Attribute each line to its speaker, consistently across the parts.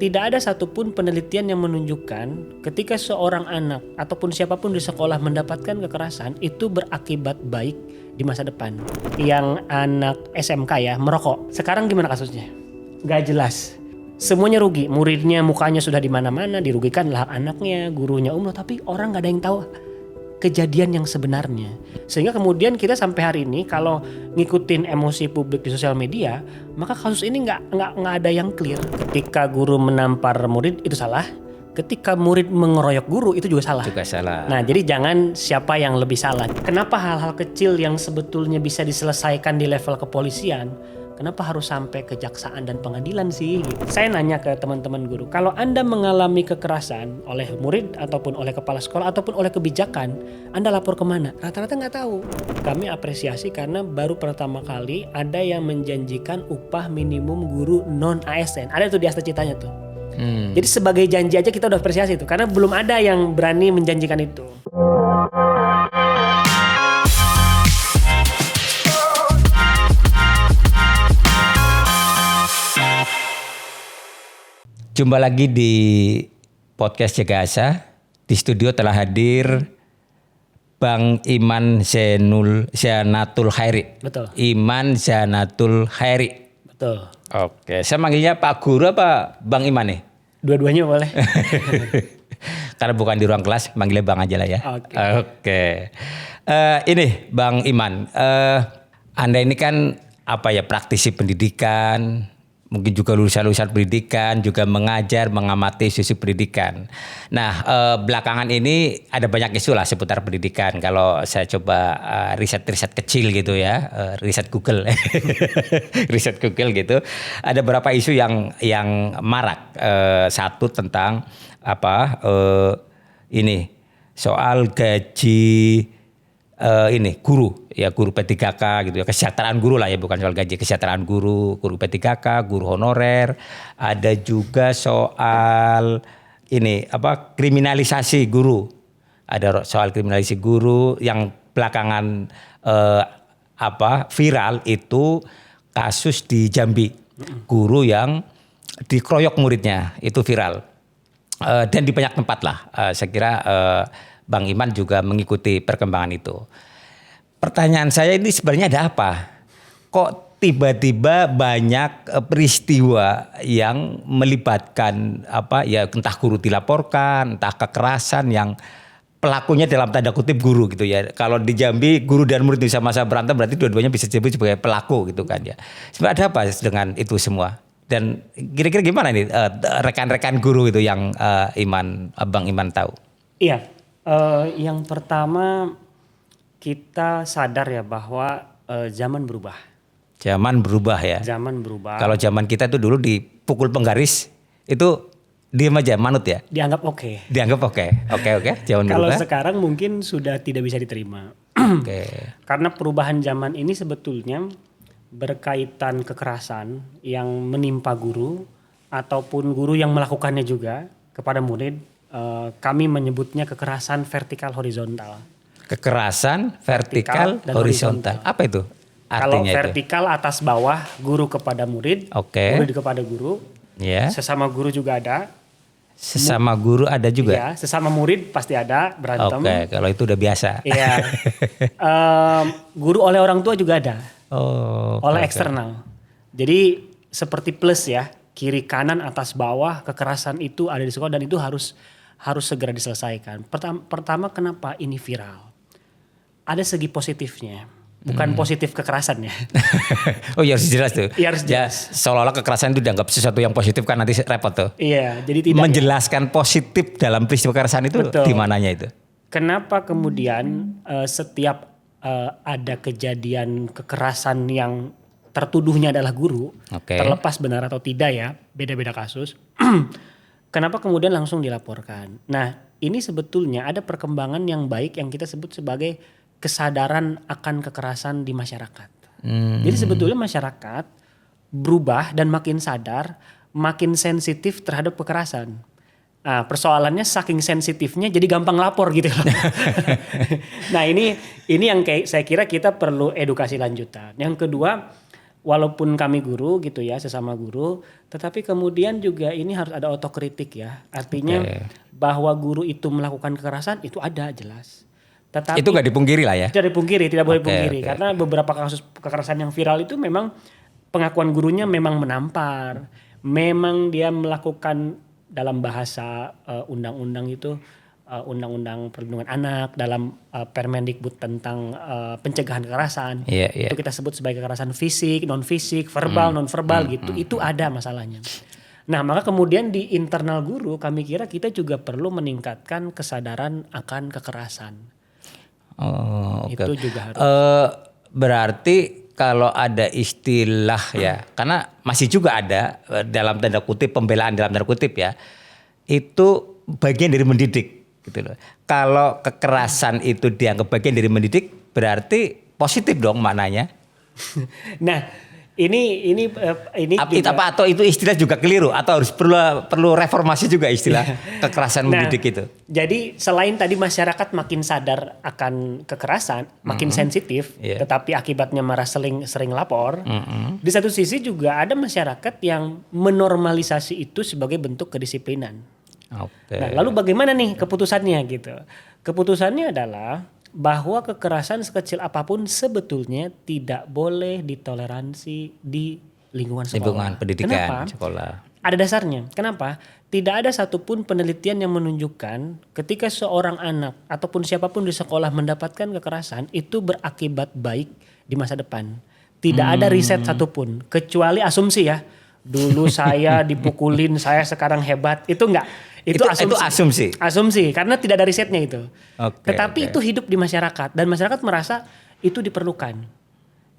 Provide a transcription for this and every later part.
Speaker 1: tidak ada satupun penelitian yang menunjukkan ketika seorang anak ataupun siapapun di sekolah mendapatkan kekerasan itu berakibat baik di masa depan. Yang anak SMK ya merokok, sekarang gimana kasusnya? Gak jelas. Semuanya rugi, muridnya mukanya sudah di mana-mana, dirugikanlah anaknya, gurunya umroh, tapi orang gak ada yang tahu kejadian yang sebenarnya. Sehingga kemudian kita sampai hari ini kalau ngikutin emosi publik di sosial media, maka kasus ini nggak ada yang clear. Ketika guru menampar murid itu salah, ketika murid mengeroyok guru itu juga salah. Nah, jadi jangan siapa yang lebih salah. Kenapa hal-hal kecil yang sebetulnya bisa diselesaikan di level kepolisian, kenapa harus sampai kejaksaan dan pengadilan sih? Gitu. Saya nanya ke teman-teman guru, kalau Anda mengalami kekerasan oleh murid ataupun oleh kepala sekolah ataupun oleh kebijakan, Anda lapor kemana? Rata-rata nggak tahu. Kami apresiasi karena baru pertama kali ada yang menjanjikan upah minimum guru non ASN. Ada tuh di Asta Citanya tuh. Jadi sebagai janji aja kita udah apresiasi itu, karena belum ada yang berani menjanjikan itu.
Speaker 2: Jumpa lagi di podcast Jaga Asa. Di studio telah hadir Bang Iman Zanatul Khairi.
Speaker 1: Betul.
Speaker 2: Iman Zanatul Khairi.
Speaker 1: Betul.
Speaker 2: Oke, saya manggilnya Pak Guru apa Bang Iman nih?
Speaker 1: Dua-duanya boleh.
Speaker 2: Karena bukan di ruang kelas, manggilnya Bang aja lah ya. Oke. Ini Bang Iman, Anda ini kan praktisi pendidikan, mungkin juga lulusan pendidikan, juga mengajar, mengamati isu pendidikan. Nah, belakangan ini ada banyak isu lah seputar pendidikan. Kalau saya coba riset-riset kecil gitu ya, riset Google, riset Google gitu, ada beberapa isu yang marak. Satu tentang ini soal gaji guru P3K gitu ya, kesejahteraan guru lah ya, bukan soal gaji, kesejahteraan guru P3K, guru honorer. Ada juga soal kriminalisasi guru. Ada soal kriminalisasi guru yang belakangan viral itu kasus di Jambi. Guru yang dikeroyok muridnya, itu viral. Dan di banyak tempat lah. Saya kira Bang Iman juga mengikuti perkembangan itu. Pertanyaan saya ini sebenarnya ada apa? Kok tiba-tiba banyak peristiwa yang melibatkan entah guru dilaporkan, entah kekerasan yang pelakunya dalam tanda kutip guru gitu ya. Kalau di Jambi guru dan murid bisa masa berantem, berarti dua-duanya bisa disebut sebagai pelaku gitu kan ya. Sebenarnya ada apa dengan itu semua? Dan kira-kira gimana nih rekan-rekan guru itu yang Bang Iman tahu?
Speaker 1: Iya. Yang pertama kita sadar ya bahwa zaman berubah.
Speaker 2: Zaman berubah ya.
Speaker 1: Zaman berubah.
Speaker 2: Kalau zaman kita tuh dulu dipukul penggaris itu diam aja, manut ya.
Speaker 1: Dianggap oke.
Speaker 2: Dianggap oke. Zaman
Speaker 1: Kalau
Speaker 2: berubah.
Speaker 1: sekarang mungkin sudah tidak bisa diterima. Karena perubahan zaman ini sebetulnya berkaitan kekerasan yang menimpa guru ataupun guru yang melakukannya juga kepada murid. Kami menyebutnya kekerasan vertikal horizontal.
Speaker 2: Kekerasan vertikal horizontal. Apa itu artinya?
Speaker 1: Kalau vertikal atas bawah, guru kepada murid, murid kepada guru. Sesama guru juga ada.
Speaker 2: Sesama guru ada juga.
Speaker 1: Iya, sesama murid pasti ada berantem.
Speaker 2: Kalau itu udah biasa.
Speaker 1: Iya. Guru oleh orang tua juga ada. Oleh eksternal. Jadi seperti plus ya, kiri kanan atas bawah kekerasan itu ada di sekolah dan itu harus segera diselesaikan. Pertama kenapa ini viral? Ada segi positifnya, bukan positif kekerasan ya.
Speaker 2: Oh iya harus jelas tuh.
Speaker 1: Iya harus jelas.
Speaker 2: Ya, seolah-olah kekerasan itu dianggap sesuatu yang positif kan nanti repot tuh.
Speaker 1: Iya, jadi tidak.
Speaker 2: Menjelaskan positif dalam peristiwa kekerasan itu di mananya itu?
Speaker 1: Kenapa kemudian setiap ada kejadian kekerasan yang tertuduhnya adalah guru, terlepas benar atau tidak ya, beda-beda kasus. Kenapa kemudian langsung dilaporkan? Nah, ini sebetulnya ada perkembangan yang baik yang kita sebut sebagai kesadaran akan kekerasan di masyarakat. Jadi sebetulnya masyarakat berubah dan makin sadar, makin sensitif terhadap kekerasan. Nah, persoalannya saking sensitifnya jadi gampang lapor gitu loh. Nah, ini yang saya kira kita perlu edukasi lanjutan. Yang kedua, walaupun kami guru gitu ya, sesama guru, tetapi kemudian juga ini harus ada otokritik ya. Artinya bahwa guru itu melakukan kekerasan itu ada jelas. Tetapi
Speaker 2: Itu nggak dipungkiri lah ya.
Speaker 1: tidak dipungkiri, tidak boleh
Speaker 2: Oke,
Speaker 1: dipungkiri
Speaker 2: oke.
Speaker 1: karena beberapa kasus kekerasan yang viral itu memang pengakuan gurunya memang menampar, memang dia melakukan dalam bahasa undang-undang itu undang-undang perlindungan anak dalam Permendikbud tentang pencegahan kekerasan.
Speaker 2: Iya, iya.
Speaker 1: Itu kita sebut sebagai kekerasan fisik, non fisik, verbal, non verbal gitu. Itu ada masalahnya. Nah, maka kemudian di internal guru kami kira kita juga perlu meningkatkan kesadaran akan kekerasan.
Speaker 2: Oh, oke.
Speaker 1: Itu juga harus.
Speaker 2: Berarti kalau ada istilah ya, karena masih juga ada dalam tanda kutip pembelaan dalam tanda kutip ya, itu bagian dari mendidik gitu loh. Kalau kekerasan itu dianggap bagian dari mendidik, berarti positif dong maknanya.
Speaker 1: Nah, ini juga,
Speaker 2: Atau itu istilah juga keliru atau harus perlu reformasi juga istilah kekerasan mendidik itu.
Speaker 1: Jadi selain tadi masyarakat makin sadar akan kekerasan, makin sensitif, tetapi akibatnya malah sering lapor. Di satu sisi juga ada masyarakat yang menormalisasi itu sebagai bentuk kedisiplinan.
Speaker 2: Oke.
Speaker 1: Nah, lalu bagaimana nih keputusannya gitu? Keputusannya adalah bahwa kekerasan sekecil apapun sebetulnya tidak boleh ditoleransi di lingkungan sekolah.
Speaker 2: Lingkungan pendidikan
Speaker 1: Kenapa?
Speaker 2: sekolah.
Speaker 1: Ada dasarnya. Kenapa? Tidak ada satupun penelitian yang menunjukkan ketika seorang anak ataupun siapapun di sekolah mendapatkan kekerasan itu berakibat baik di masa depan. Tidak ada riset satupun kecuali asumsi ya. Dulu saya dipukulin, saya sekarang hebat. Itu enggak. Itu asumsi. Asumsi karena tidak ada risetnya itu. Tetapi itu hidup di masyarakat dan masyarakat merasa itu diperlukan.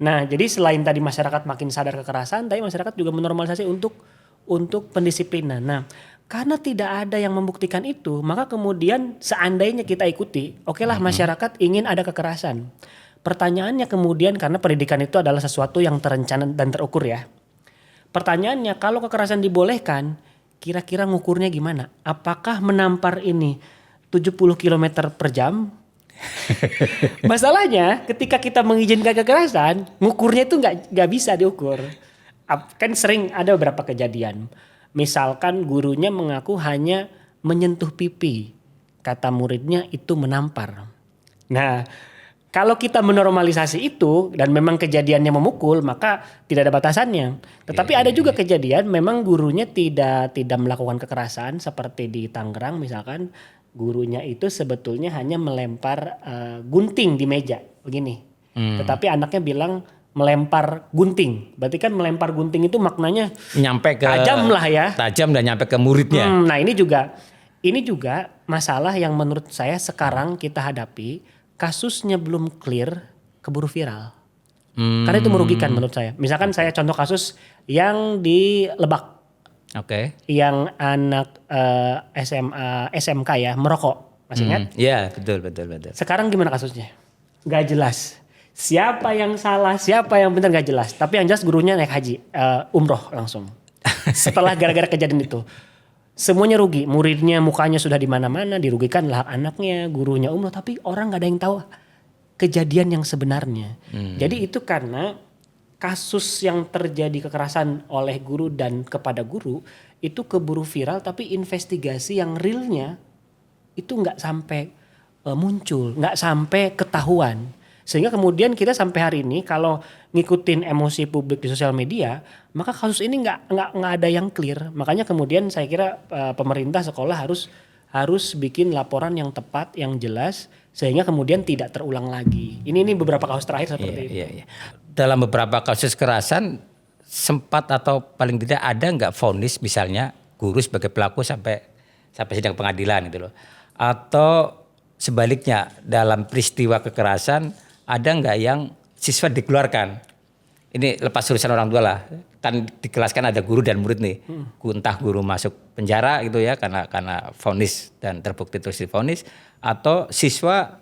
Speaker 1: Nah, jadi selain tadi masyarakat makin sadar kekerasan, tapi masyarakat juga menormalisasi untuk pendisiplinan. Nah, karena tidak ada yang membuktikan itu, maka kemudian seandainya kita ikuti, okelah masyarakat ingin ada kekerasan. Pertanyaannya kemudian karena pendidikan itu adalah sesuatu yang terencana dan terukur ya. Pertanyaannya kalau kekerasan dibolehkan, kira-kira ngukurnya gimana? Apakah menampar ini 70 km per jam? Masalahnya ketika kita mengizinkan kekerasan, ngukurnya itu nggak bisa diukur. Kan sering ada beberapa kejadian. Misalkan gurunya mengaku hanya menyentuh pipi. Kata muridnya itu menampar. Nah, kalau kita menormalisasi itu dan memang kejadiannya memukul, maka tidak ada batasannya. Tetapi ada juga kejadian memang gurunya tidak melakukan kekerasan seperti di Tangerang misalkan gurunya itu sebetulnya hanya melempar gunting di meja begini. Tetapi anaknya bilang melempar gunting. Berarti kan melempar gunting itu maknanya
Speaker 2: nyampe ke
Speaker 1: tajam lah ya.
Speaker 2: Tajam dan nyampe ke muridnya.
Speaker 1: Nah, ini juga masalah yang menurut saya sekarang kita hadapi. Kasusnya belum clear, keburu viral. Karena itu merugikan menurut saya. Misalkan saya contoh kasus yang di Lebak.
Speaker 2: Oke.
Speaker 1: Yang anak SMA, SMK ya, merokok. Masih ingat?
Speaker 2: Iya, betul.
Speaker 1: Sekarang gimana kasusnya? Gak jelas. Siapa yang salah, siapa yang benar gak jelas. Tapi yang jelas gurunya naik haji, umroh langsung. Setelah gara-gara kejadian itu. Semuanya rugi, muridnya mukanya sudah di mana-mana, dirugikan lah anaknya, gurunya umroh, tapi orang nggak ada yang tahu kejadian yang sebenarnya. Jadi itu karena kasus yang terjadi kekerasan oleh guru dan kepada guru itu keburu viral, tapi investigasi yang realnya itu nggak sampai muncul, nggak sampai ketahuan. Sehingga kemudian kita sampai hari ini kalau ngikutin emosi publik di sosial media, maka kasus ini nggak ada yang clear. Makanya kemudian saya kira pemerintah sekolah harus bikin laporan yang tepat, yang jelas, sehingga kemudian tidak terulang lagi. Ini beberapa kasus terakhir seperti itu.
Speaker 2: Iya. Dalam beberapa kasus kekerasan sempat atau paling tidak ada nggak vonis misalnya guru sebagai pelaku sampai sidang pengadilan gitu loh. Atau sebaliknya dalam peristiwa kekerasan ada nggak yang siswa dikeluarkan? Ini lepas urusan orang tua lah. Kan di kelas kan ada guru dan murid nih. Entah guru masuk penjara gitu ya karena vonis dan terbukti terus divonis, atau siswa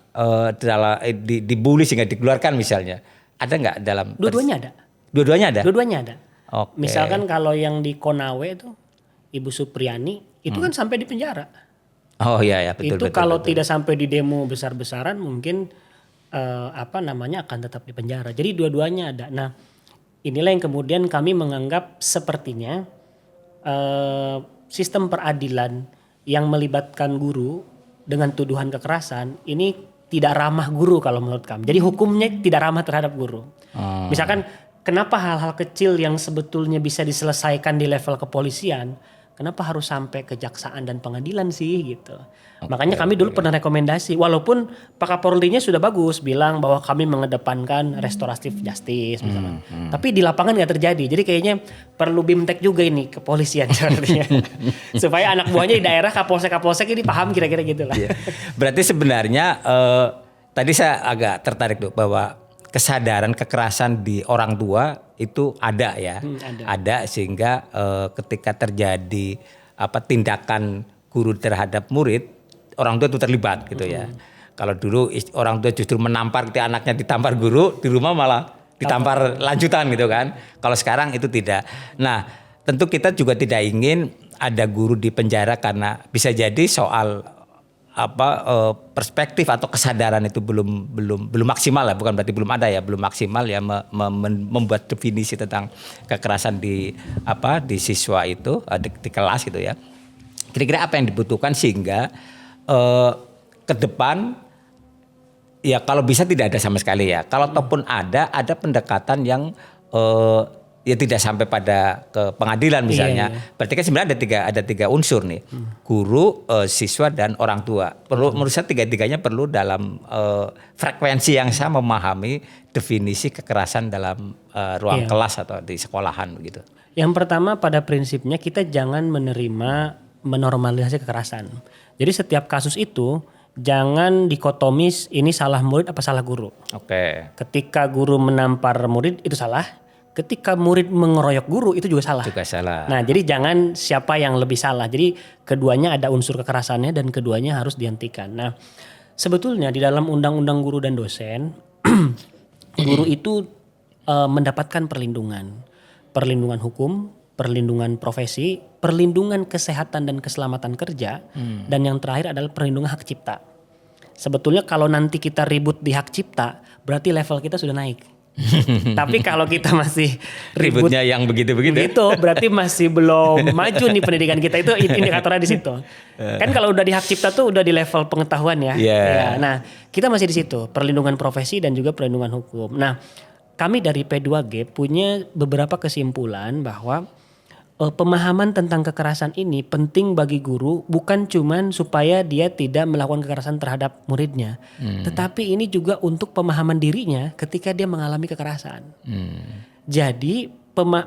Speaker 2: dibully sehingga dikeluarkan misalnya. Ada nggak dalam?
Speaker 1: Dua-duanya ada.
Speaker 2: Dua-duanya ada.
Speaker 1: Dua-duanya ada.
Speaker 2: Oke.
Speaker 1: Misalkan kalau yang di Konawe itu Ibu Supriyani itu kan sampai di penjara.
Speaker 2: Oh iya betul.
Speaker 1: Itu kalau tidak sampai di demo besar-besaran mungkin akan tetap di penjara. Jadi dua-duanya ada. Nah, inilah yang kemudian kami menganggap sepertinya sistem peradilan yang melibatkan guru dengan tuduhan kekerasan ini tidak ramah guru kalau menurut kami. Jadi hukumnya tidak ramah terhadap guru. Misalkan kenapa hal-hal kecil yang sebetulnya bisa diselesaikan di level kepolisian, kenapa harus sampai kejaksaan dan pengadilan sih gitu. Makanya kami dulu pernah rekomendasi, walaupun Pak Kapolri-nya sudah bagus bilang bahwa kami mengedepankan restoratif justice misalnya. Tapi di lapangan nggak terjadi. Jadi kayaknya perlu bimtek juga ini kepolisian sepertinya. Supaya anak buahnya di daerah kapolsek ini paham kira-kira gitu lah.
Speaker 2: Berarti sebenarnya tadi saya agak tertarik tuh bahwa kesadaran kekerasan di orang tua itu ada ya. Ada sehingga ketika terjadi tindakan guru terhadap murid, orang tua itu terlibat gitu ya. Kalau dulu orang tua justru menampar ketika anaknya ditampar guru, di rumah malah ditampar lanjutan gitu kan. Kalau sekarang itu tidak. Nah, tentu kita juga tidak ingin ada guru di penjara karena bisa jadi soal perspektif atau kesadaran itu belum maksimal lah, bukan berarti belum ada ya, belum maksimal ya membuat definisi tentang kekerasan di siswa itu di kelas gitu ya. Kira-kira apa yang dibutuhkan sehingga ke depan ya kalau bisa tidak ada sama sekali ya. Kalau ataupun ada pendekatan yang ya tidak sampai pada ke pengadilan misalnya. Berarti kan sebenarnya ada tiga unsur nih. Guru, siswa dan orang tua. Menurut saya tiga-tiganya perlu dalam frekuensi yang sama memahami definisi kekerasan dalam ruang kelas atau di sekolahan begitu.
Speaker 1: Yang pertama pada prinsipnya kita jangan menormalisasi kekerasan. Jadi setiap kasus itu jangan dikotomis ini salah murid apa salah guru.
Speaker 2: Oke.
Speaker 1: Ketika guru menampar murid itu salah. Ketika murid mengeroyok guru itu juga salah. Nah, jadi jangan siapa yang lebih salah. Jadi keduanya ada unsur kekerasannya dan keduanya harus dihentikan. Nah, sebetulnya di dalam Undang-Undang Guru dan Dosen, guru itu mendapatkan perlindungan hukum, perlindungan profesi, perlindungan kesehatan dan keselamatan kerja, dan yang terakhir adalah perlindungan hak cipta. Sebetulnya kalau nanti kita ribut di hak cipta, berarti level kita sudah naik. Tapi kalau kita masih
Speaker 2: ributnya yang begitu-begitu,
Speaker 1: berarti masih belum maju nih pendidikan kita, itu indikatornya di situ. Kan kalau udah di hak cipta tuh udah di level pengetahuan ya. Ya. Nah, kita masih di situ, perlindungan profesi dan juga perlindungan hukum. Nah, kami dari P2G punya beberapa kesimpulan bahwa pemahaman tentang kekerasan ini penting bagi guru, bukan cuman supaya dia tidak melakukan kekerasan terhadap muridnya, tetapi ini juga untuk pemahaman dirinya ketika dia mengalami kekerasan. Jadi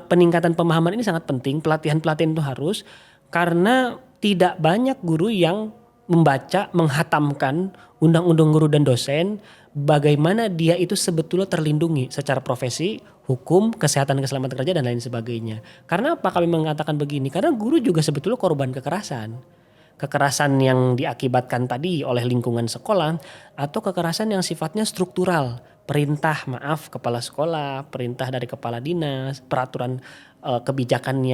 Speaker 1: peningkatan pemahaman ini sangat penting, pelatihan-pelatihan itu harus, karena tidak banyak guru yang membaca, menghatamkan Undang-Undang Guru dan Dosen, bagaimana dia itu sebetulnya terlindungi secara profesi, hukum, kesehatan, keselamatan kerja dan lain sebagainya. Karena apa kami mengatakan begini? Karena guru juga sebetulnya korban kekerasan. Kekerasan yang diakibatkan tadi oleh lingkungan sekolah atau kekerasan yang sifatnya struktural. Perintah kepala sekolah, perintah dari kepala dinas, peraturan kebijakan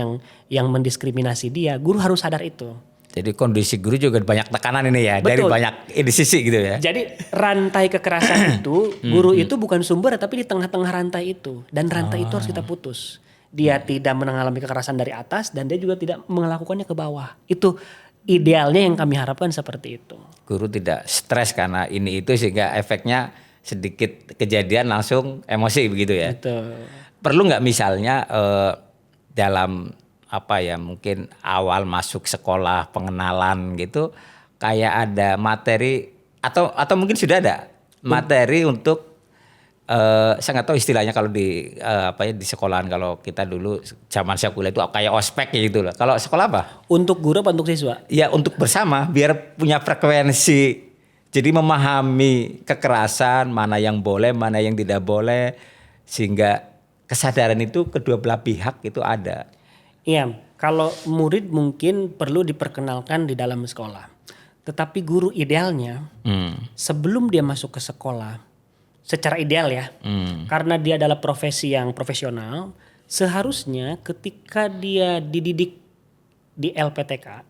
Speaker 1: yang mendiskriminasi dia. Guru harus sadar itu.
Speaker 2: Jadi kondisi guru juga banyak tekanan ini ya.
Speaker 1: Betul.
Speaker 2: Dari banyak sisi gitu ya.
Speaker 1: Jadi rantai kekerasan itu, guru itu bukan sumber tapi di tengah-tengah rantai itu. Dan rantai itu harus kita putus. Dia tidak mengalami kekerasan dari atas dan dia juga tidak melakukannya ke bawah. Itu idealnya yang kami harapkan seperti itu.
Speaker 2: Guru tidak stres karena ini itu sehingga efeknya sedikit kejadian langsung emosi begitu ya.
Speaker 1: Betul.
Speaker 2: Perlu nggak misalnya dalam mungkin awal masuk sekolah pengenalan gitu kayak ada materi atau mungkin sudah ada materi untuk saya nggak tahu istilahnya kalau di di sekolahan, kalau kita dulu zaman saya kuliah itu kayak ospek gitu loh. Kalau sekolah apa?
Speaker 1: Untuk guru apa untuk siswa?
Speaker 2: Ya untuk bersama biar punya frekuensi. Jadi memahami kekerasan, mana yang boleh, mana yang tidak boleh, sehingga kesadaran itu kedua belah pihak itu ada.
Speaker 1: Iya, kalau murid mungkin perlu diperkenalkan di dalam sekolah. Tetapi guru idealnya sebelum dia masuk ke sekolah, secara ideal ya, karena dia adalah profesi yang profesional, seharusnya ketika dia dididik di LPTK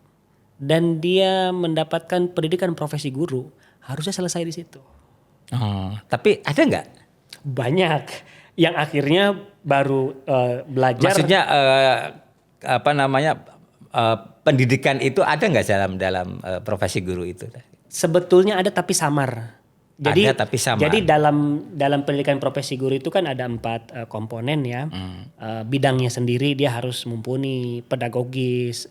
Speaker 1: dan dia mendapatkan pendidikan profesi guru, harusnya selesai di situ.
Speaker 2: Tapi ada nggak?
Speaker 1: Banyak yang akhirnya baru belajar.
Speaker 2: Maksudnya pendidikan itu ada nggak dalam profesi guru itu?
Speaker 1: Sebetulnya ada tapi samar.
Speaker 2: Ada tapi samar.
Speaker 1: Jadi dalam pendidikan profesi guru itu kan ada 4 komponen ya. Bidangnya sendiri dia harus mumpuni, pedagogis,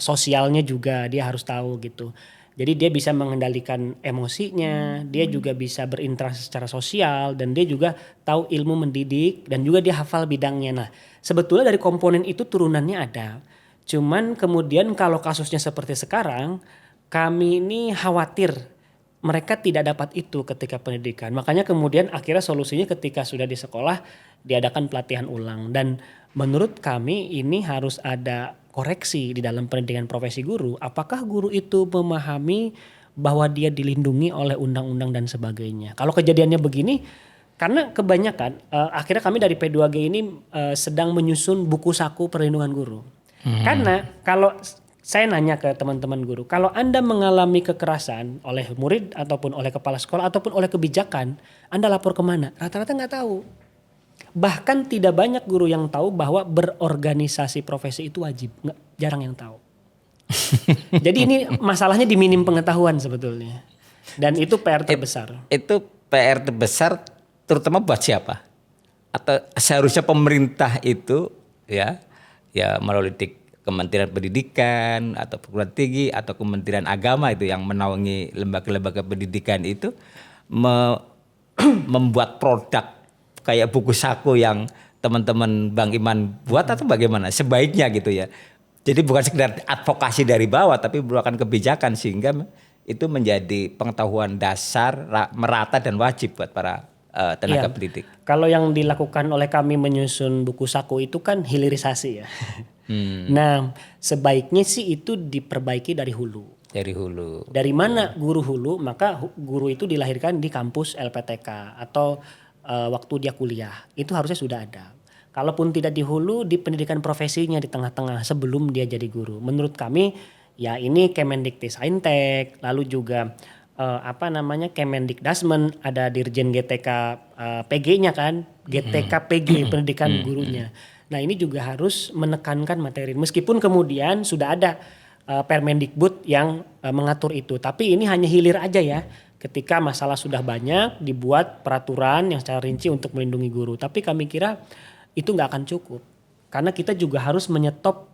Speaker 1: sosialnya juga dia harus tahu gitu. Jadi dia bisa mengendalikan emosinya, dia juga bisa berinteraksi secara sosial, dan dia juga tahu ilmu mendidik, dan juga dia hafal bidangnya. Nah, sebetulnya dari komponen itu turunannya ada. Cuman kemudian kalau kasusnya seperti sekarang, kami ini khawatir mereka tidak dapat itu ketika pendidikan. Makanya kemudian akhirnya solusinya ketika sudah di sekolah diadakan pelatihan ulang. Dan menurut kami ini harus ada koreksi di dalam pendidikan profesi guru. Apakah guru itu memahami bahwa dia dilindungi oleh undang-undang dan sebagainya. Kalau kejadiannya begini, karena kebanyakan akhirnya kami dari P2G ini sedang menyusun buku saku perlindungan guru. Karena kalau saya nanya ke teman-teman guru, kalau Anda mengalami kekerasan oleh murid ataupun oleh kepala sekolah ataupun oleh kebijakan, Anda lapor kemana? Rata-rata nggak tahu. Bahkan tidak banyak guru yang tahu bahwa berorganisasi profesi itu wajib. Jarang yang tahu. Jadi ini masalahnya di minim pengetahuan sebetulnya. Dan itu PR terbesar.
Speaker 2: Itu PR terbesar terutama buat siapa? Atau seharusnya pemerintah itu ya melalui Kementerian Pendidikan atau perguruan tinggi atau Kementerian Agama itu yang menaungi lembaga-lembaga pendidikan itu membuat produk kayak buku saku yang teman-teman Bang Iman buat atau bagaimana sebaiknya gitu ya. Jadi bukan sekedar advokasi dari bawah tapi merupakan kebijakan sehingga itu menjadi pengetahuan dasar merata dan wajib buat para tenaga pendidik.
Speaker 1: Kalau yang dilakukan oleh kami menyusun buku saku itu kan hilirisasi ya. Nah, sebaiknya sih itu diperbaiki dari hulu.
Speaker 2: Dari hulu.
Speaker 1: Dari mana guru hulu? Maka guru itu dilahirkan di kampus LPTK atau waktu dia kuliah. Itu harusnya sudah ada. Kalaupun tidak di hulu, di pendidikan profesinya di tengah-tengah sebelum dia jadi guru. Menurut kami ya ini Kemendikti-Saintek, lalu juga Kemendikdasmen, ada Dirjen GTK PG-nya kan, GTK PG pendidikan gurunya. Nah ini juga harus menekankan materi. Meskipun kemudian sudah ada Permendikbud yang mengatur itu. Tapi ini hanya hilir aja ya. Ketika masalah sudah banyak dibuat peraturan yang secara rinci untuk melindungi guru. Tapi kami kira itu gak akan cukup. Karena kita juga harus menyetop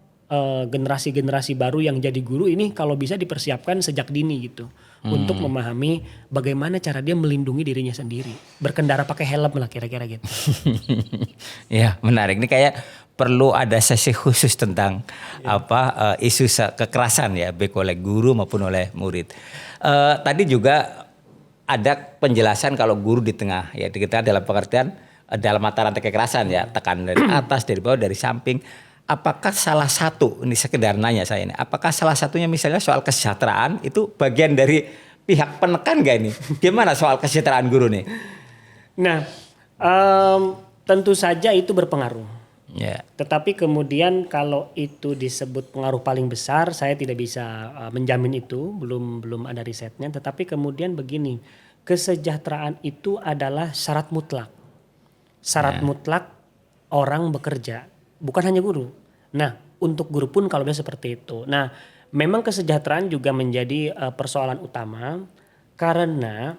Speaker 1: generasi-generasi baru yang jadi guru ini kalau bisa dipersiapkan sejak dini gitu. Untuk memahami bagaimana cara dia melindungi dirinya sendiri. Berkendara pakai helm lah kira-kira gitu.
Speaker 2: Ya menarik. Ini kayak perlu ada sesi khusus tentang isu kekerasan ya. Baik oleh guru maupun oleh murid. Tadi juga ada penjelasan kalau guru di tengah. Ya kita dalam pengertian dalam mata rantai kekerasan ya. Tekan dari atas, dari bawah, dari samping. Apakah salah satu, ini sekedar nanya saya ini, apakah salah satunya misalnya soal kesejahteraan itu bagian dari pihak penekan gak ini? Gimana soal kesejahteraan guru nih?
Speaker 1: Nah, tentu saja itu berpengaruh.
Speaker 2: Yeah.
Speaker 1: Tetapi kemudian kalau itu disebut pengaruh paling besar, saya tidak bisa menjamin itu, belum ada risetnya. Tetapi kemudian begini, kesejahteraan itu adalah syarat mutlak. Syarat mutlak orang bekerja. Bukan hanya guru. Nah, untuk guru pun kalau bisa seperti itu. Nah, memang kesejahteraan juga menjadi persoalan utama karena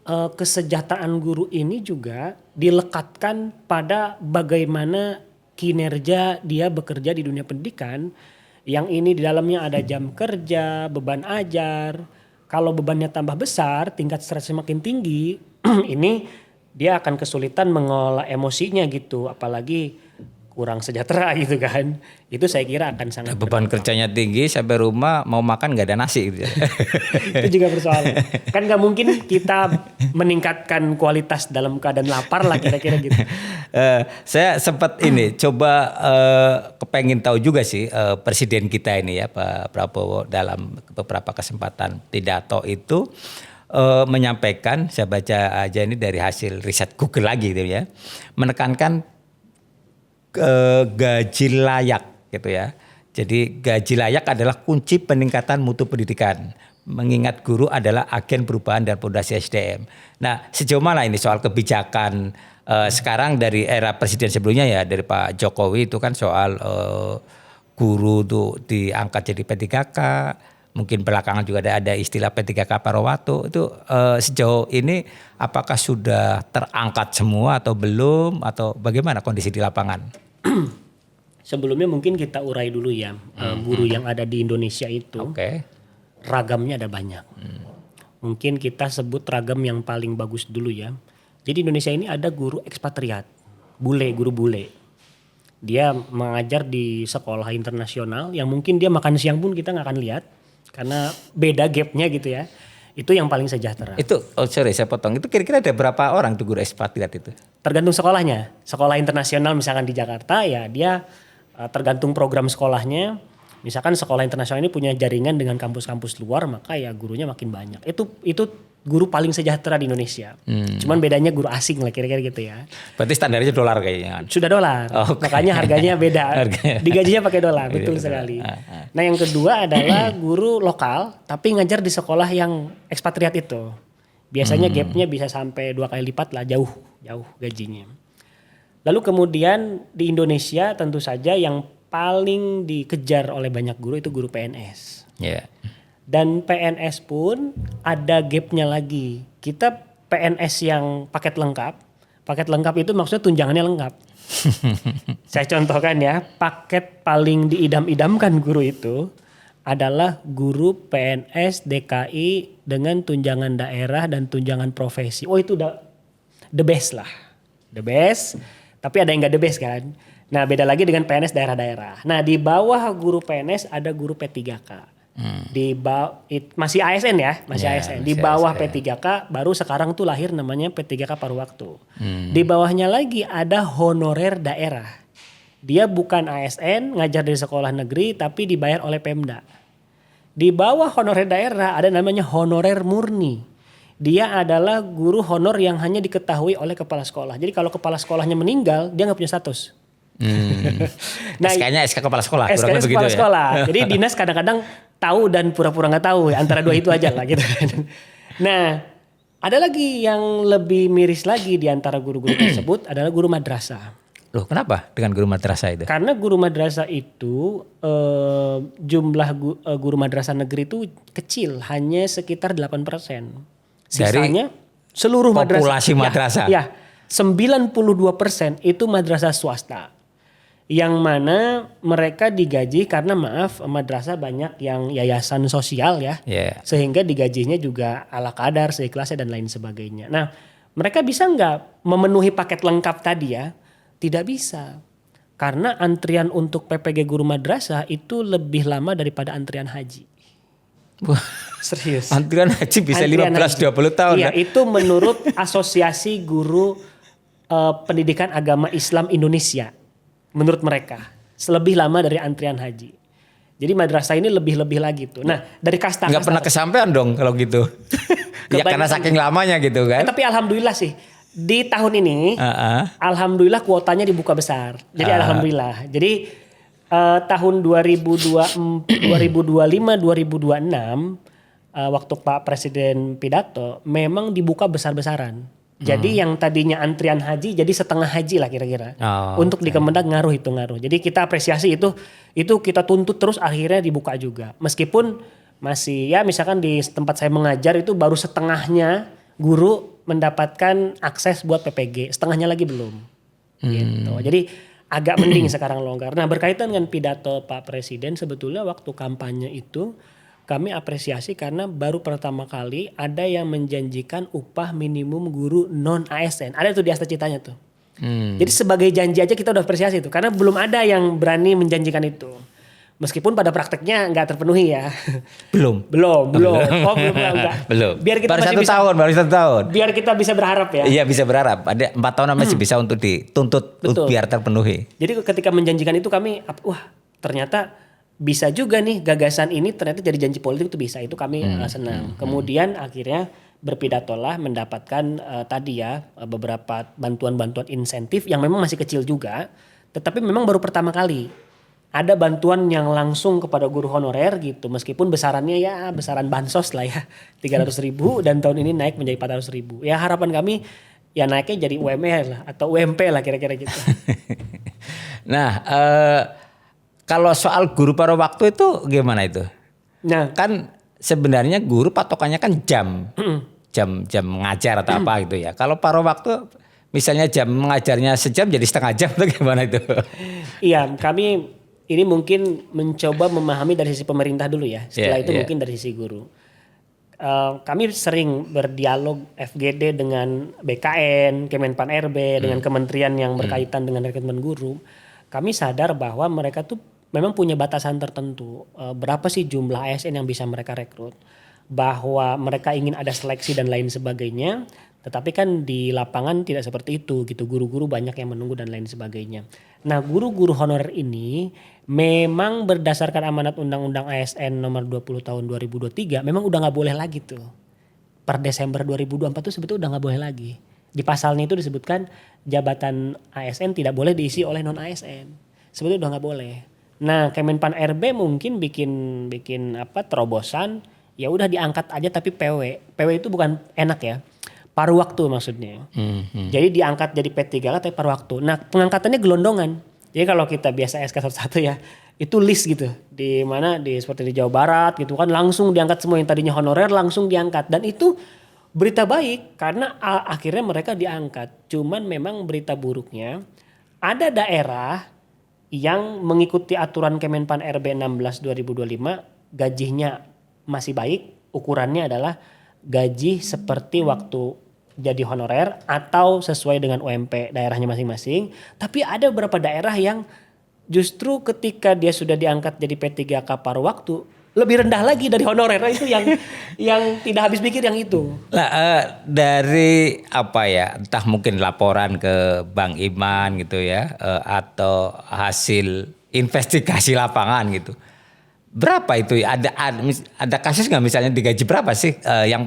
Speaker 1: kesejahteraan guru ini juga dilekatkan pada bagaimana kinerja dia bekerja di dunia pendidikan. Yang ini di dalamnya ada jam kerja, beban ajar. Kalau bebannya tambah besar, tingkat stresnya makin tinggi, ini dia akan kesulitan mengelola emosinya gitu. Apalagi kurang sejahtera gitu kan. Itu saya kira akan sangat
Speaker 2: beban kerjanya tinggi sampai rumah mau makan gak ada nasi gitu.
Speaker 1: Itu juga persoalan. Kan gak mungkin kita meningkatkan kualitas dalam keadaan lapar lah kira-kira gitu.
Speaker 2: Saya sempat coba kepengen tahu juga sih presiden kita ini ya Pak Prabowo dalam beberapa kesempatan pidato itu menyampaikan, saya baca aja ini dari hasil riset Google lagi gitu ya, menekankan gaji layak gitu ya. Jadi gaji layak adalah kunci peningkatan mutu pendidikan. Mengingat guru adalah agen perubahan dan fondasi SDM. Nah, sejauh mana ini soal kebijakan Sekarang dari era presiden sebelumnya ya dari Pak Jokowi itu kan soal guru tuh diangkat jadi P3K, mungkin belakangan juga ada istilah P3K Parawato itu sejauh ini apakah sudah terangkat semua atau belum atau bagaimana kondisi di lapangan?
Speaker 1: Sebelumnya mungkin kita urai dulu ya guru yang ada di Indonesia itu ragamnya ada banyak. Mungkin kita sebut ragam yang paling bagus dulu ya. Jadi Indonesia ini ada guru ekspatriat, guru bule. Dia mengajar di sekolah internasional yang mungkin dia makan siang pun kita nggak akan lihat karena beda gapnya gitu ya. Itu yang paling sejahtera.
Speaker 2: Itu sorry saya potong. Itu kira-kira ada berapa orang tuh guru ekspatriat itu?
Speaker 1: Tergantung sekolahnya. Sekolah internasional misalkan di Jakarta ya dia tergantung program sekolahnya. Misalkan sekolah internasional ini punya jaringan dengan kampus-kampus luar maka ya gurunya makin banyak. Itu guru paling sejahtera di Indonesia. Cuman bedanya guru asing lah kira-kira gitu ya.
Speaker 2: Berarti standarnya dolar kayaknya kan?
Speaker 1: Sudah dolar. Makanya harganya beda. Digajinya pakai dolar, betul sekali. Nah yang kedua adalah guru lokal tapi ngajar di sekolah yang ekspatriat itu. Biasanya gapnya bisa sampai 2 kali lipat lah, jauh gajinya. Lalu kemudian di Indonesia tentu saja yang paling dikejar oleh banyak guru itu guru PNS.
Speaker 2: Yeah.
Speaker 1: Dan PNS pun ada gapnya lagi. Kita PNS yang paket lengkap. Paket lengkap itu maksudnya tunjangannya lengkap. Saya contohkan ya, paket paling diidam-idamkan guru itu adalah guru PNS DKI dengan tunjangan daerah dan tunjangan profesi. Oh itu udah the best lah. The best, tapi ada yang gak the best kan. Nah beda lagi dengan PNS daerah-daerah. Nah di bawah guru PNS ada guru P3K. Masih ASN ya, ASN. Di bawah P3K baru sekarang tuh lahir namanya P3K paruh waktu. Di bawahnya lagi ada honorer daerah. Dia bukan ASN, ngajar di sekolah negeri tapi dibayar oleh Pemda. Di bawah honorer daerah ada namanya honorer murni. Dia adalah guru honor yang hanya diketahui oleh kepala sekolah. Jadi kalau kepala sekolahnya meninggal, dia nggak punya status.
Speaker 2: Nah, SK-nya SK kepala sekolah.
Speaker 1: SK-nya kepala sekolah. Jadi dinas kadang-kadang tahu dan pura-pura nggak tahu. Antara dua itu aja lah gitu. Nah, ada lagi yang lebih miris lagi di antara guru-guru tersebut adalah guru madrasah.
Speaker 2: Loh, kenapa dengan guru madrasah itu?
Speaker 1: Karena guru madrasah itu jumlah guru madrasah negeri itu kecil, hanya sekitar 8%. Sisanya dari seluruh
Speaker 2: populasi madrasah.
Speaker 1: Ya, 92% itu madrasah swasta. Yang mana mereka digaji karena madrasah banyak yang yayasan sosial ya. Yeah. Sehingga digajinya juga ala kadar, seikhlasnya dan lain sebagainya. Nah mereka bisa nggak memenuhi paket lengkap tadi ya? Tidak bisa. Karena antrian untuk PPG guru madrasah itu lebih lama daripada antrian haji.
Speaker 2: Wah,
Speaker 1: serius.
Speaker 2: Antrian haji bisa 15-20 tahun.
Speaker 1: Iya, itu menurut Asosiasi Guru Pendidikan Agama Islam Indonesia. Menurut mereka lebih lama dari antrian haji. Jadi madrasah ini lebih lagi tuh. Nah dari kasta
Speaker 2: nggak pernah kesampaian dong kalau gitu. Ya karena saking lamanya gitu kan.
Speaker 1: Tapi alhamdulillah sih di tahun ini alhamdulillah kuotanya dibuka besar. Jadi alhamdulillah. Jadi tahun 2025 2026 waktu Pak Presiden pidato memang dibuka besar-besaran. Jadi yang tadinya antrian haji jadi setengah haji lah kira-kira. Untuk di Kemendag ngaruh. Jadi kita apresiasi itu kita tuntut terus akhirnya dibuka juga. Meskipun masih ya misalkan di tempat saya mengajar itu baru setengahnya guru mendapatkan akses buat PPG. Setengahnya lagi belum. Gitu. Jadi agak mending sekarang longgar. Nah berkaitan dengan pidato Pak Presiden sebetulnya waktu kampanye itu kami apresiasi karena baru pertama kali ada yang menjanjikan upah minimum guru non ASN. Ada tuh di Asta Citanya tuh. Jadi sebagai janji aja kita udah apresiasi tuh. Karena belum ada yang berani menjanjikan itu. Meskipun pada prakteknya nggak terpenuhi ya. Belum. Oh belum enggak.
Speaker 2: Belum.
Speaker 1: Biar kita
Speaker 2: baru satu tahun.
Speaker 1: Biar kita bisa berharap ya.
Speaker 2: Iya bisa berharap. Ada 4 tahun masih bisa untuk dituntut biar terpenuhi.
Speaker 1: Jadi ketika menjanjikan itu kami wah ternyata bisa juga nih gagasan ini ternyata jadi janji politik itu bisa. Itu kami senang. Kemudian akhirnya berpidatolah mendapatkan tadi ya beberapa bantuan-bantuan insentif yang memang masih kecil juga. Tetapi memang baru pertama kali ada bantuan yang langsung kepada guru honorer gitu. Meskipun besarannya ya besaran bansos lah ya 300.000 dan tahun ini naik menjadi 400.000. Ya harapan kami ya naiknya jadi UMR lah atau UMP lah kira-kira gitu.
Speaker 2: Nah, kalau soal guru paruh waktu itu gimana itu?
Speaker 1: Nah,
Speaker 2: Kan sebenarnya guru patokannya kan jam mengajar atau apa gitu ya. Kalau paruh waktu misalnya jam mengajarnya sejam jadi setengah jam atau gimana itu?
Speaker 1: iya, kami ini mungkin mencoba memahami dari sisi pemerintah dulu ya. Setelah itu mungkin dari sisi guru. Kami sering berdialog FGD dengan BKN, Kemenpan RB, dengan kementerian yang berkaitan dengan rekrutmen guru. Kami sadar bahwa mereka tuh memang punya batasan tertentu. Berapa sih jumlah ASN yang bisa mereka rekrut? Bahwa mereka ingin ada seleksi dan lain sebagainya. Tetapi kan di lapangan tidak seperti itu gitu. Guru-guru banyak yang menunggu dan lain sebagainya. Nah, guru-guru honorer ini memang berdasarkan amanat Undang-Undang ASN nomor 20 tahun 2023 memang udah nggak boleh lagi tuh. Per Desember 2024 tuh sebetulnya udah nggak boleh lagi. Di pasalnya itu disebutkan jabatan ASN tidak boleh diisi oleh non ASN. Sebetulnya udah nggak boleh. Nah, Kemenpan RB mungkin bikin terobosan, ya udah diangkat aja tapi PW. PW itu bukan enak ya. Paruh waktu maksudnya. Jadi diangkat jadi P3K tapi paruh waktu. Nah, pengangkatannya gelondongan. Jadi kalau kita biasa SK11 ya, itu list gitu. Di mana seperti di Jawa Barat gitu kan langsung diangkat semua yang tadinya honorer langsung diangkat, dan itu berita baik karena akhirnya mereka diangkat. Cuman memang berita buruknya ada daerah yang mengikuti aturan Kemenpan RB 16 2025 gajinya masih baik, ukurannya adalah gaji seperti waktu jadi honorer atau sesuai dengan UMP daerahnya masing-masing. Tapi ada beberapa daerah yang justru ketika dia sudah diangkat jadi P3K paruh waktu lebih rendah lagi dari honorer. Nah, itu yang tidak habis pikir yang itu.
Speaker 2: Nah, dari apa ya, entah mungkin laporan ke Bang Iman gitu ya, atau hasil investigasi lapangan gitu. Berapa itu? Ada kasus nggak misalnya digaji berapa sih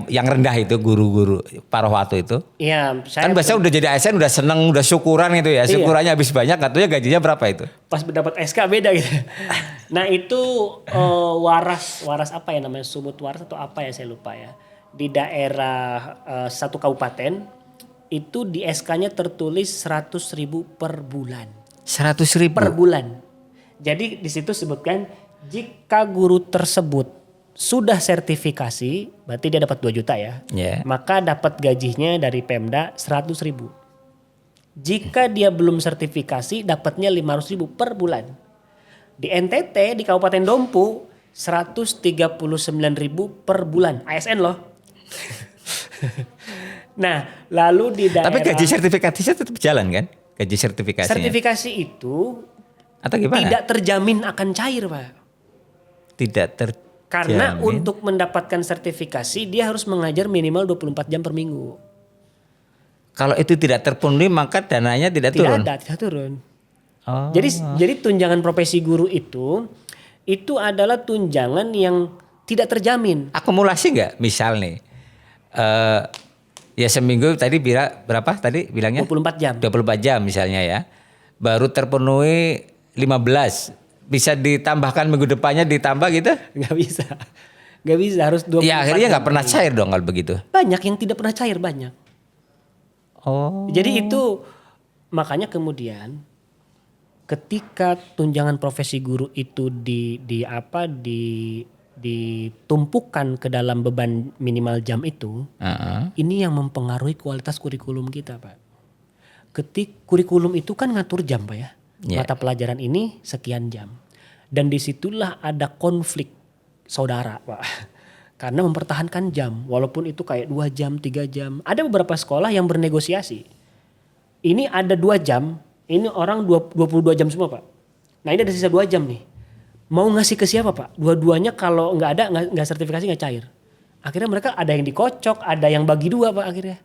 Speaker 2: yang rendah itu guru-guru paruh waktu itu?
Speaker 1: Iya,
Speaker 2: Kan biasanya udah jadi ASN udah seneng, udah syukuran gitu ya. Syukurannya habis banyak, katanya gajinya berapa itu?
Speaker 1: Pas mendapat SK beda gitu. Nah, itu waras apa ya namanya, sumut waras atau apa ya saya lupa ya. Di daerah satu kabupaten itu di SK-nya tertulis 100.000 per bulan.
Speaker 2: 100.000
Speaker 1: per bulan. Jadi di situ sebutkan jika guru tersebut sudah sertifikasi, berarti dia dapat 2 juta ya.
Speaker 2: Yeah.
Speaker 1: Maka dapat gajinya dari Pemda 100.000. Jika dia belum sertifikasi, dapatnya 500.000 per bulan. Di NTT, di Kabupaten Dompu, 139.000 per bulan. ASN loh. Nah, lalu di daerah...
Speaker 2: Tapi gaji sertifikasinya tetap jalan kan? Gaji sertifikasinya.
Speaker 1: Sertifikasi itu
Speaker 2: atau gimana?
Speaker 1: tidak terjamin akan cair, Pak.
Speaker 2: Tidak terjamin.
Speaker 1: Karena untuk mendapatkan sertifikasi dia harus mengajar minimal 24 jam per minggu.
Speaker 2: Kalau itu tidak terpenuhi maka dananya tidak turun?
Speaker 1: Tidak turun.
Speaker 2: Oh.
Speaker 1: Jadi tunjangan profesi guru itu adalah tunjangan yang tidak terjamin.
Speaker 2: Akumulasi nggak? Misal nih, ya seminggu tadi berapa tadi bilangnya?
Speaker 1: 24 jam.
Speaker 2: 24 jam misalnya ya. Baru terpenuhi 15. Bisa ditambahkan minggu depannya ditambah gitu?
Speaker 1: Nggak bisa, harus 24
Speaker 2: ya akhirnya nggak pernah cair dong kalau begitu?
Speaker 1: Banyak yang tidak pernah cair, banyak.
Speaker 2: Oh.
Speaker 1: Jadi itu makanya kemudian ketika tunjangan profesi guru itu ditumpukan ke dalam beban minimal jam itu, ini yang mempengaruhi kualitas kurikulum kita, Pak. Kurikulum itu kan ngatur jam, Pak ya. Mata pelajaran ini sekian jam. Dan disitulah ada konflik saudara, Pak. Karena mempertahankan jam, walaupun itu kayak 2 jam, 3 jam. Ada beberapa sekolah yang bernegosiasi. Ini ada 2 jam, ini orang 22 jam semua, Pak. Nah, ini ada sisa 2 jam nih. Mau ngasih ke siapa, Pak? Dua-duanya kalau nggak ada, nggak sertifikasi, nggak cair. Akhirnya mereka ada yang dikocok, ada yang bagi 2, Pak, akhirnya.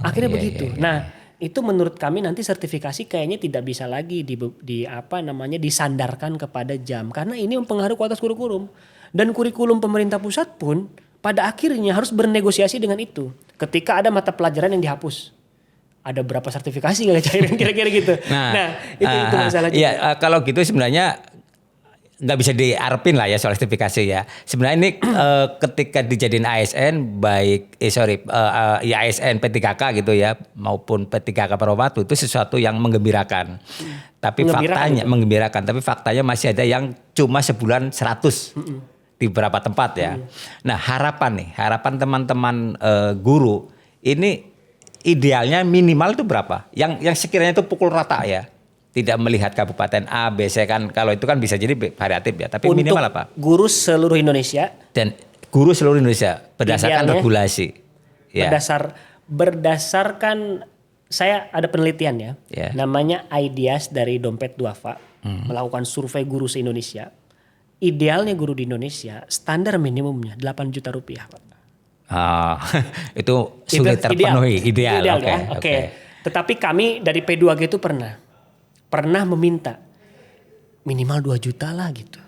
Speaker 1: Akhirnya begitu. Iya. Nah, itu menurut kami nanti sertifikasi kayaknya tidak bisa lagi disandarkan kepada jam. Karena ini mempengaruhi kualitas kurikulum. Dan kurikulum pemerintah pusat pun pada akhirnya harus bernegosiasi dengan itu. Ketika ada mata pelajaran yang dihapus. Ada berapa sertifikasi nggak cairin kira-kira gitu. Nah itu masalahnya.
Speaker 2: Iya, kalau gitu sebenarnya nggak bisa diarepin lah ya soal sertifikasi ya. Sebenarnya ini ketika dijadiin ASN baik ya ASN P3K gitu ya maupun P3K Perawatu itu sesuatu yang menggembirakan. Tapi menggembirakan, tapi faktanya masih ada yang cuma sebulan 100 di beberapa tempat ya. Nah, harapan teman-teman guru ini idealnya minimal itu berapa? Yang sekiranya itu pukul rata ya. Tidak melihat kabupaten A, B, C kan kalau itu kan bisa jadi variatif ya. Tapi
Speaker 1: untuk
Speaker 2: minimal apa?
Speaker 1: Guru seluruh Indonesia.
Speaker 2: Dan guru seluruh Indonesia berdasarkan regulasi. Ya.
Speaker 1: Berdasarkan saya ada penelitian ya. Namanya IDIAS dari Dompet Duafa melakukan survei guru se-Indonesia. Idealnya guru di Indonesia standar minimumnya 8 juta rupiah, Pak.
Speaker 2: Itu sulit terpenuhi. Ideal
Speaker 1: ya. Oke. Tetapi kami dari P2G itu pernah meminta minimal 2 juta lah gitu.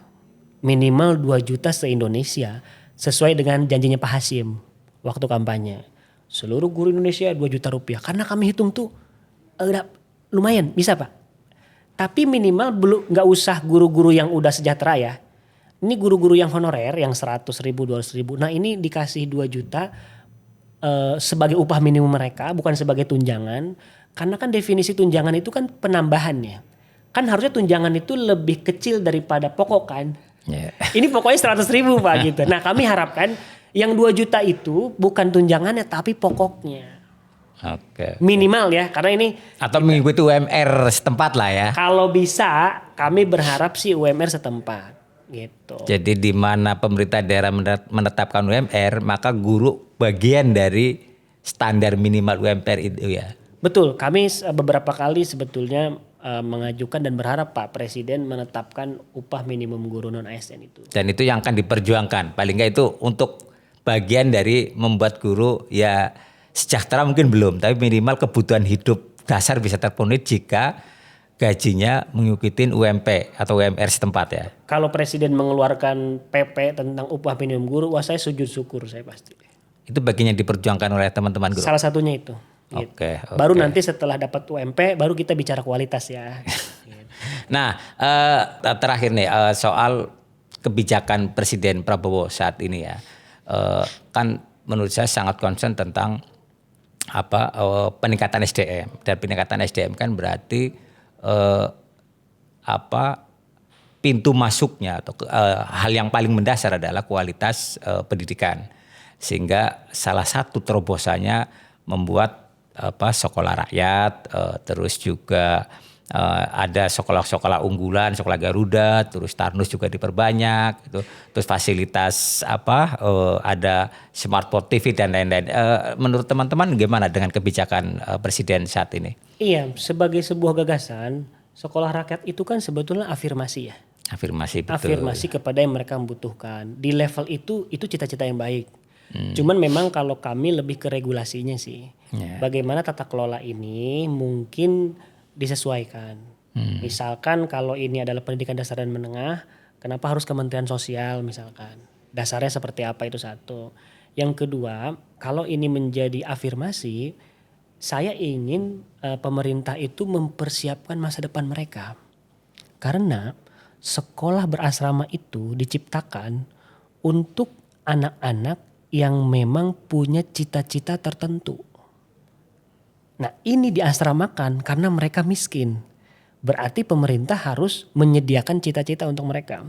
Speaker 1: Minimal 2 juta se-Indonesia sesuai dengan janjinya Pak Hasyim waktu kampanye. Seluruh guru Indonesia 2 juta rupiah. Karena kami hitung tuh lumayan bisa Pak. Tapi minimal gak usah guru-guru yang udah sejahtera ya. Ini guru-guru yang honorer yang 100 ribu, 200 ribu. Nah ini dikasih 2 juta sebagai upah minimum mereka bukan sebagai tunjangan. Karena kan definisi tunjangan itu kan penambahannya. Kan harusnya tunjangan itu lebih kecil daripada pokok kan. Yeah. Ini pokoknya 100 ribu Pak gitu. Nah kami harapkan yang 2 juta itu bukan tunjangannya tapi pokoknya.
Speaker 2: Oke.
Speaker 1: Minimal ya karena ini.
Speaker 2: Atau mengikuti UMR setempat lah ya.
Speaker 1: Kalau bisa kami berharap sih UMR setempat gitu.
Speaker 2: Jadi di mana pemerintah daerah menetapkan UMR maka guru bagian dari standar minimal UMR itu ya.
Speaker 1: Betul, kami beberapa kali sebetulnya mengajukan dan berharap Pak Presiden menetapkan upah minimum guru non ASN itu.
Speaker 2: Dan itu yang akan diperjuangkan, paling nggak itu untuk bagian dari membuat guru ya sejahtera mungkin belum, tapi minimal kebutuhan hidup dasar bisa terpenuhi jika gajinya mengikuti UMP atau UMR setempat ya.
Speaker 1: Kalau Presiden mengeluarkan PP tentang upah minimum guru, wah saya sujud syukur saya pasti.
Speaker 2: Itu bagian yang diperjuangkan oleh teman-teman guru?
Speaker 1: Salah satunya itu. Gitu.
Speaker 2: Oke.
Speaker 1: Baru nanti setelah dapat UMP baru kita bicara kualitas ya.
Speaker 2: Nah terakhir nih soal kebijakan Presiden Prabowo saat ini ya. Kan menurut saya sangat concern tentang peningkatan SDM. Dan peningkatan SDM kan berarti pintu masuknya atau hal yang paling mendasar adalah kualitas pendidikan. Sehingga salah satu terobosannya membuat sekolah rakyat, terus juga ada sekolah-sekolah unggulan, sekolah Garuda, terus Tarnus juga diperbanyak, gitu. Terus fasilitas ada smartboard TV dan lain-lain. Menurut teman-teman gimana dengan kebijakan Presiden saat ini?
Speaker 1: Iya, sebagai sebuah gagasan, sekolah rakyat itu kan sebetulnya afirmasi ya.
Speaker 2: Afirmasi betul.
Speaker 1: Afirmasi kepada yang mereka membutuhkan. Di level itu cita-cita yang baik. Cuman memang kalau kami lebih ke regulasinya sih. Yeah. Bagaimana tata kelola ini mungkin disesuaikan. Misalkan kalau ini adalah pendidikan dasar dan menengah, kenapa harus Kementerian Sosial misalkan? Dasarnya seperti apa itu satu. Yang kedua, kalau ini menjadi afirmasi, saya ingin pemerintah itu mempersiapkan masa depan mereka. Karena sekolah berasrama itu diciptakan untuk anak-anak yang memang punya cita-cita tertentu. Nah ini diasramakan karena mereka miskin. Berarti pemerintah harus menyediakan cita-cita untuk mereka.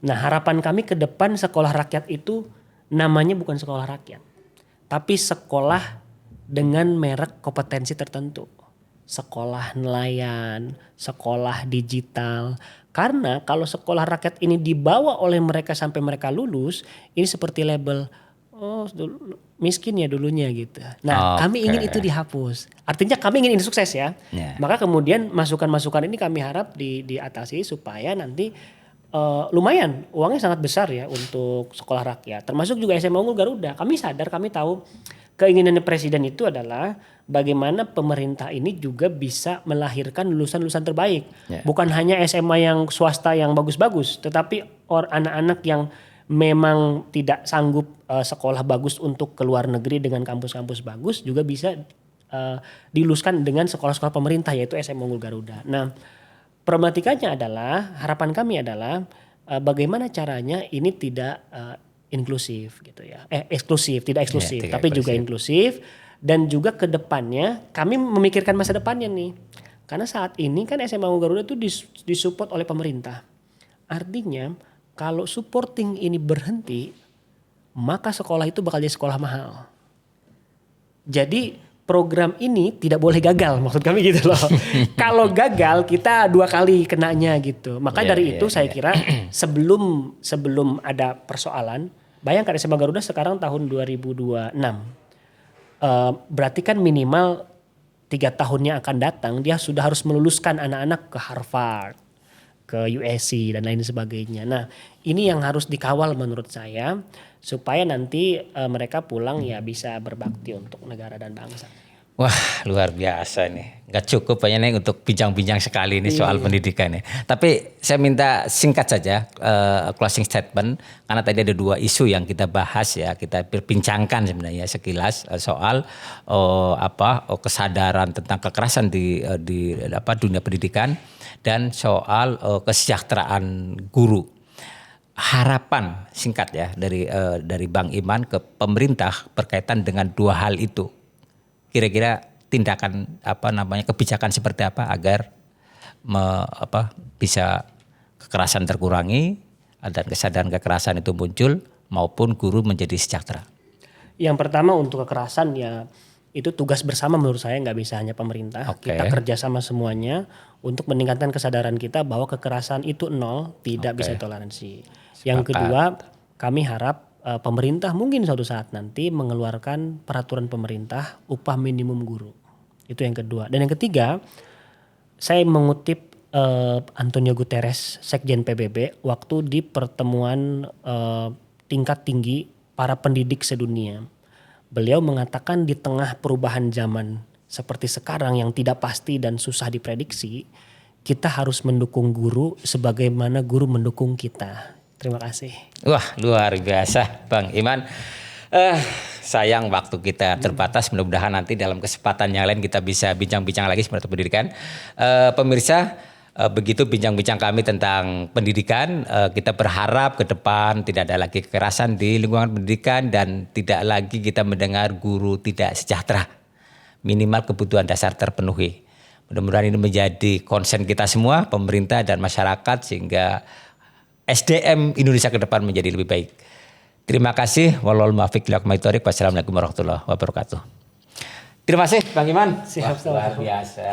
Speaker 1: Nah harapan kami ke depan sekolah rakyat itu namanya bukan sekolah rakyat. Tapi sekolah dengan merek kompetensi tertentu. Sekolah nelayan, sekolah digital. Karena kalau sekolah rakyat ini dibawa oleh mereka sampai mereka lulus, ini seperti label miskin ya dulunya gitu. Nah kami ingin itu dihapus. Artinya kami ingin ini sukses ya. Yeah. Maka kemudian masukan-masukan ini kami harap diatasi supaya nanti lumayan uangnya sangat besar ya untuk sekolah rakyat. Termasuk juga SMA Unggul Garuda. Kami sadar, kami tahu keinginan Presiden itu adalah bagaimana pemerintah ini juga bisa melahirkan lulusan-lulusan terbaik. Yeah. Bukan hanya SMA yang swasta yang bagus-bagus, tetapi anak-anak yang memang tidak sanggup sekolah bagus untuk ke luar negeri dengan kampus-kampus bagus juga bisa diluluskan dengan sekolah-sekolah pemerintah yaitu SMA Unggul Garuda. Nah, problematikanya adalah harapan kami adalah bagaimana caranya ini tidak inklusif gitu ya. Eksklusif, tidak eksklusif,
Speaker 2: tidak
Speaker 1: tapi juga
Speaker 2: eksklusif.
Speaker 1: inklusif. Dan juga ke depannya kami memikirkan masa depannya nih. Karena saat ini kan SMA Ungu Garuda itu disupport oleh pemerintah. Artinya kalau supporting ini berhenti, maka sekolah itu bakal jadi sekolah mahal. Jadi program ini tidak boleh gagal, maksud kami gitu loh. Kalau gagal kita 2 kali kenanya gitu. Maka dari itu saya kira sebelum ada persoalan, bayangkan SMA Garuda sekarang tahun 2026. Berarti kan minimal 3 tahunnya akan datang dia sudah harus meluluskan anak-anak ke Harvard, ke USC dan lain sebagainya. Nah ini yang harus dikawal menurut saya supaya nanti mereka pulang ya bisa berbakti untuk negara dan bangsa.
Speaker 2: Wah luar biasa nih, nggak cukup banyak nih untuk bincang-bincang sekali ini soal pendidikan ya. Tapi saya minta singkat saja closing statement karena tadi ada 2 isu yang kita bahas ya, kita perbincangkan sebenarnya sekilas soal kesadaran tentang kekerasan di dunia pendidikan dan soal kesejahteraan guru. Harapan singkat ya dari Bang Iman ke pemerintah berkaitan dengan 2 hal itu. Kira-kira tindakan kebijakan seperti apa agar bisa kekerasan terkurangi dan kesadaran kekerasan itu muncul maupun guru menjadi sejahtera.
Speaker 1: Yang pertama untuk kekerasan ya itu tugas bersama menurut saya, nggak bisa hanya pemerintah. Kita kerjasama semuanya untuk meningkatkan kesadaran kita bahwa kekerasan itu 0, tidak bisa toleransi. Yang kedua kami harap pemerintah mungkin suatu saat nanti mengeluarkan peraturan pemerintah upah minimum guru. Itu yang kedua. Dan yang ketiga, saya mengutip Antonio Guterres, Sekjen PBB, waktu di pertemuan tingkat tinggi para pendidik sedunia. Beliau mengatakan di tengah perubahan zaman seperti sekarang yang tidak pasti dan susah diprediksi, kita harus mendukung guru sebagaimana guru mendukung kita. Terima kasih.
Speaker 2: Wah luar biasa Bang Iman. Sayang waktu kita terbatas, mudah-mudahan nanti dalam kesempatan yang lain kita bisa bincang-bincang lagi seperti pendidikan. Pemirsa, begitu bincang-bincang kami tentang pendidikan. Kita berharap ke depan tidak ada lagi kekerasan di lingkungan pendidikan dan tidak lagi kita mendengar guru tidak sejahtera. Minimal kebutuhan dasar terpenuhi. Mudah-mudahan ini menjadi concern kita semua, pemerintah dan masyarakat, sehingga SDM Indonesia ke depan menjadi lebih baik. Terima kasih. Wassalamualaikum warahmatullahi wabarakatuh. Terima kasih Bang Iman.
Speaker 1: Siap,
Speaker 2: luar biasa.